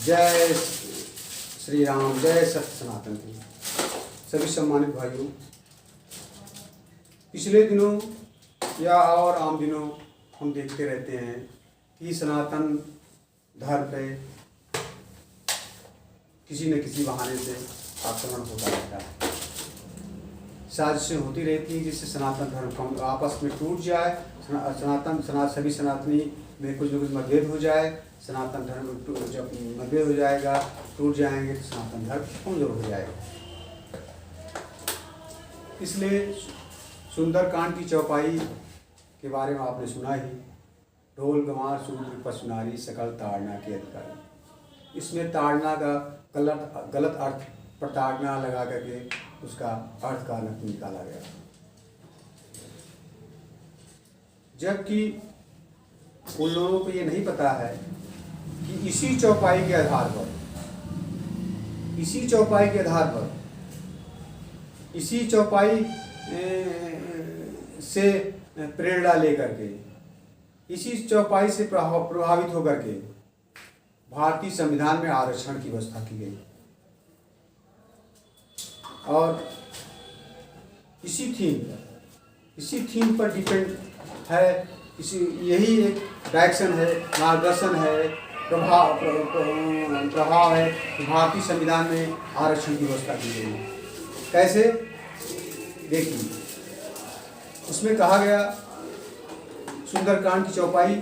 जय श्री राम, जय सत्य सनातन की। सभी सम्मानित भाइयों, पिछले दिनों या और आम दिनों हम देखते रहते हैं कि सनातन धर्म पे किसी न किसी बहाने से आक्रमण होता रहता है। साजिशें होती रहती हैं जिससे सनातन धर्म आपस में टूट जाए, सभी सनातनी में कुछ न कुछ मतभेद हो जाए। सनातन धर्म जब मतभेद हो जाएगा, टूट जाएंगे, तो सनातन धर्म कमजोर हो जाएगा। इसलिए सुंदरकांड की चौपाई के बारे में आपने सुना ही, ढोल गंवार शूद्र पशुनारी सकल ताड़ना के अधिकारी। इसमें ताड़ना का गलत अर्थ प्रताड़ना लगा करके उसका अर्थ का निकाला गया, जबकि उन लोगों को ये नहीं पता है कि इसी चौपाई के आधार पर, इसी चौपाई से प्रेरणा लेकर के, इसी चौपाई से प्रभावित होकर के भारतीय संविधान में आरक्षण की व्यवस्था की गई। और इसी थीम पर डिपेंड है, यही एक डायरेक्शन है, मार्गदर्शन है, प्रभाव है कि भारतीय संविधान में आरक्षण की व्यवस्था की गई है। कैसे? देखिए, उसमें कहा गया, सुंदरकांड की चौपाई,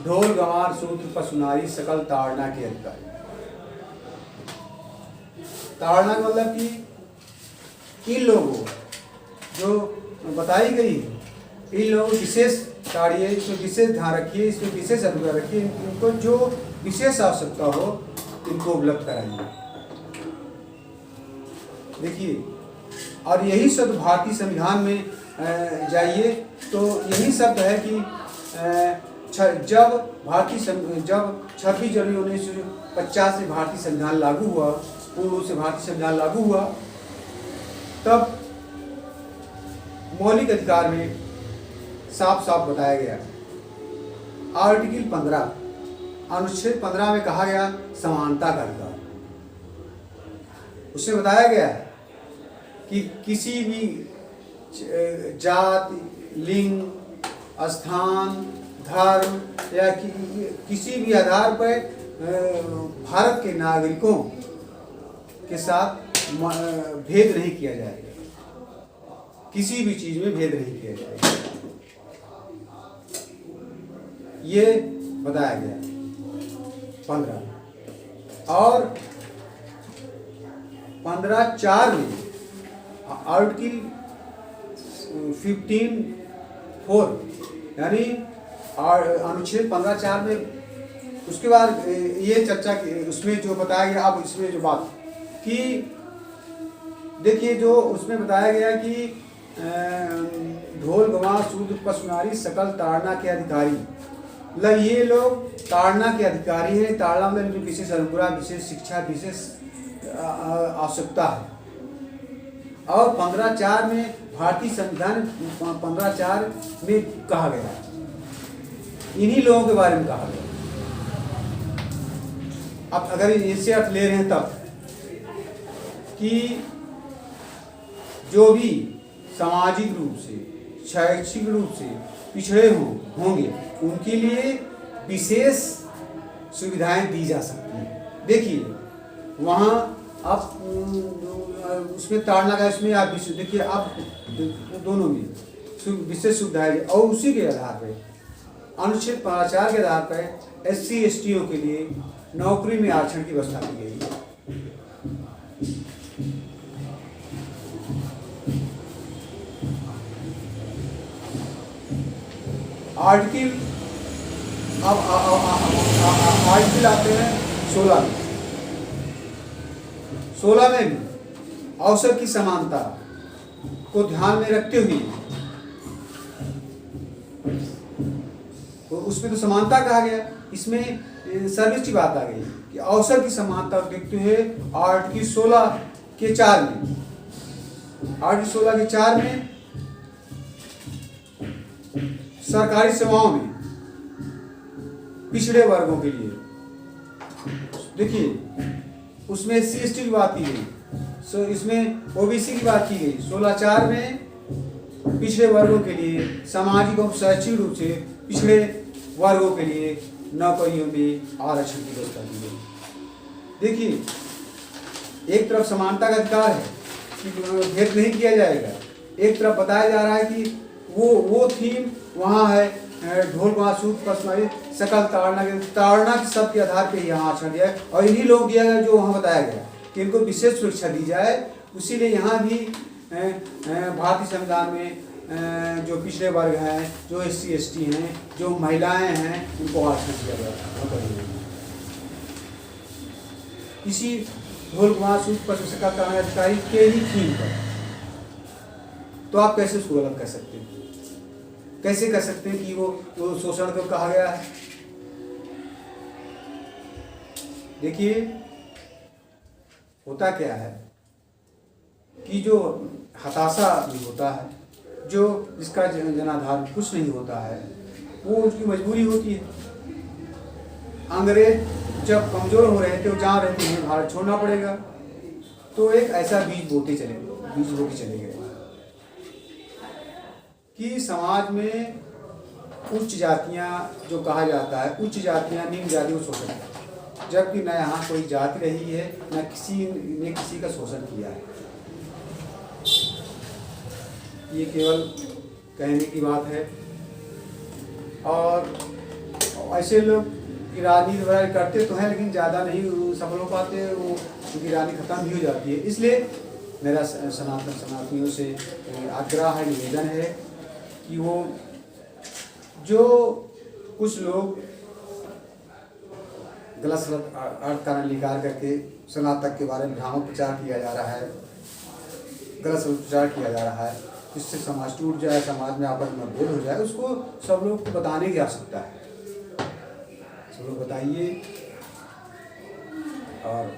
ढोल गंवार शूद्र पशुनारी सकल ताड़ना के अधिकारी। ताड़ना का मतलब कि इन लोगों जो बताई गई, इन लोगों विशेष ताड़िए, इसमें विशेष ध्यान रखिए, इसमें विशेष अनुग्रह रखिए, इनको जो विशेष आवश्यकता हो इनको उपलब्ध कराइए। देखिए, और यही शब्द भारतीय संविधान में जाइए तो यही शब्द है कि जब 26 जनवरी 1950 से भारतीय संविधान लागू हुआ, पूर्व से भारतीय संविधान लागू हुआ, तब मौलिक अधिकार में साफ साफ बताया गया। आर्टिकल 15 अनुच्छेद 15 में कहा गया समानता का अधिकार। उसमें बताया गया है कि किसी भी जाति, लिंग, स्थान, धर्म या किसी भी आधार पर भारत के नागरिकों के साथ भेद नहीं किया जाएगा, किसी भी चीज में भेद नहीं किया जाएगा, ये बताया गया 15। और 15(4) में आर्टिकल 15(4) यानी अनुच्छेद 15(4) में उसके बाद ये चर्चा उसमें जो बताया गया। अब इसमें जो बात कि देखिए, जो उसमें बताया गया कि ढोल गंवार शूद्र पशुनारी सकल ताड़ना के अधिकारी, मतलब ये लोग ताड़ना के अधिकारी हैं। ताड़ना में जो विशेष अनुग्रह, विशेष शिक्षा, विशेष आवश्यकता है। और 15(4) में भारतीय संविधान 15(4) में कहा गया, इन्हीं लोगों के बारे में कहा गया। अब अगर इससे अर्थ ले रहे हैं तब कि जो भी सामाजिक रूप से, शैक्षिक रूप से पिछड़े होंगे, उनके लिए विशेष सुविधाएं दी जा सकती हैं। देखिए, वहाँ आप उसमें ताड़ना का, इसमें आप देखिए, आप दोनों में विशेष सुविधाएं, और उसी के आधार पर अनुच्छेद 15(4) के आधार पर SC STO के लिए नौकरी में आरक्षण की व्यवस्था की गई है। आर्टिकल आते हैं 16 में। 16 में भी अवसर की समानता को ध्यान में रखते हुए, तो उसमें तो समानता कहा गया, इसमें सर्वोच्च की बात आ गई कि अवसर की समानता को देखते हुए आर्टिकल 16 के 4 में, आर्टिकल 16 के 4 में सरकारी सेवाओं में पिछड़े वर्गों के लिए देखिए उसमें SC ST की बात की गई, इसमें OBC की बात की गई। 16(4) में पिछड़े वर्गों के लिए सामाजिक और शैक्षिक रूप से पिछड़े वर्गों के लिए नौकरियों में आरक्षण की व्यवस्था की गई। देखिए एक तरफ समानता का अधिकार है कि भेद नहीं किया जाएगा, एक तरफ बताया जा रहा है कि वो थीम वहाँ है, ढोल बांसुर पसमारी सकल ताड़ना के शब्द के आधार पर यहाँ आरक्षण दिया है और इन्हीं लोग दिया गया जो वहाँ बताया गया कि इनको विशेष सुरक्षा दी जाए। इसीलिए यहाँ भी भारतीय संविधान में जो पिछड़े वर्ग हैं, जो SC ST हैं, जो महिलाएं हैं, उनको आरक्षण दिया गया। इसी ढोल बांसुर पसमारी सकल ताड़ना अधिकारी के ही थीम पर, तो आप कैसे उसको गलत कर सकते हैं? कैसे कर सकते हैं कि वो शोषण को कहा गया है? देखिए होता क्या है कि जो हताशा भी होता है, जो जिसका जनाधार कुछ नहीं होता है, वो उसकी मजबूरी होती है। अंग्रेज जब कमजोर हो रहे थे, वो जहाँ रहते हैं भारत छोड़ना पड़ेगा, तो एक ऐसा बीज बोते चले गए कि समाज में उच्च जातियां जो कहा जाता है, उच्च जातियां निम्न जातियों को शोषण करती हैं, जबकि न यहाँ कोई जाति रही है, न किसी ने किसी का शोषण किया है। ये केवल कहने की बात है। और ऐसे लोग की राजनीति वगैरह करते तो हैं, लेकिन ज़्यादा नहीं सफल हो पाते, वो उनकी राजनीति खत्म भी हो जाती है। इसलिए मेरा सनातनियों से आग्रह है, निवेदन है कि वो जो कुछ लोग गलत अर्थ कारण निकाल करके सनातन के बारे में भ्रामक प्रचार किया जा रहा है, गलत प्रचार किया जा रहा है, जिससे समाज टूट जाए, समाज में आपस में मतभेद हो जाए, उसको सब लोग को बताने की आवश्यकता है। सब लोग बताइए और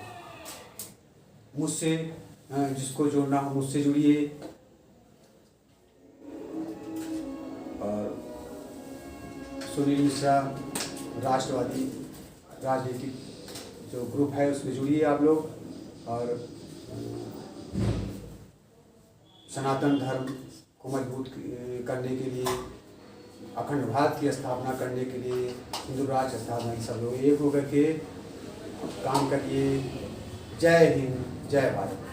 मुझसे जिसको जोड़ना हो मुझसे जुड़िए। और सुनील मिश्रा राष्ट्रवादी राजनीतिक जो ग्रुप है उसमें जुड़िए आप लोग, और सनातन धर्म को मजबूत करने के लिए, अखंड भारत की स्थापना करने के लिए, हिंदू राष्ट्र स्थापना की सब लोग एक होकर के काम करिए। जय हिंद, जय भारत।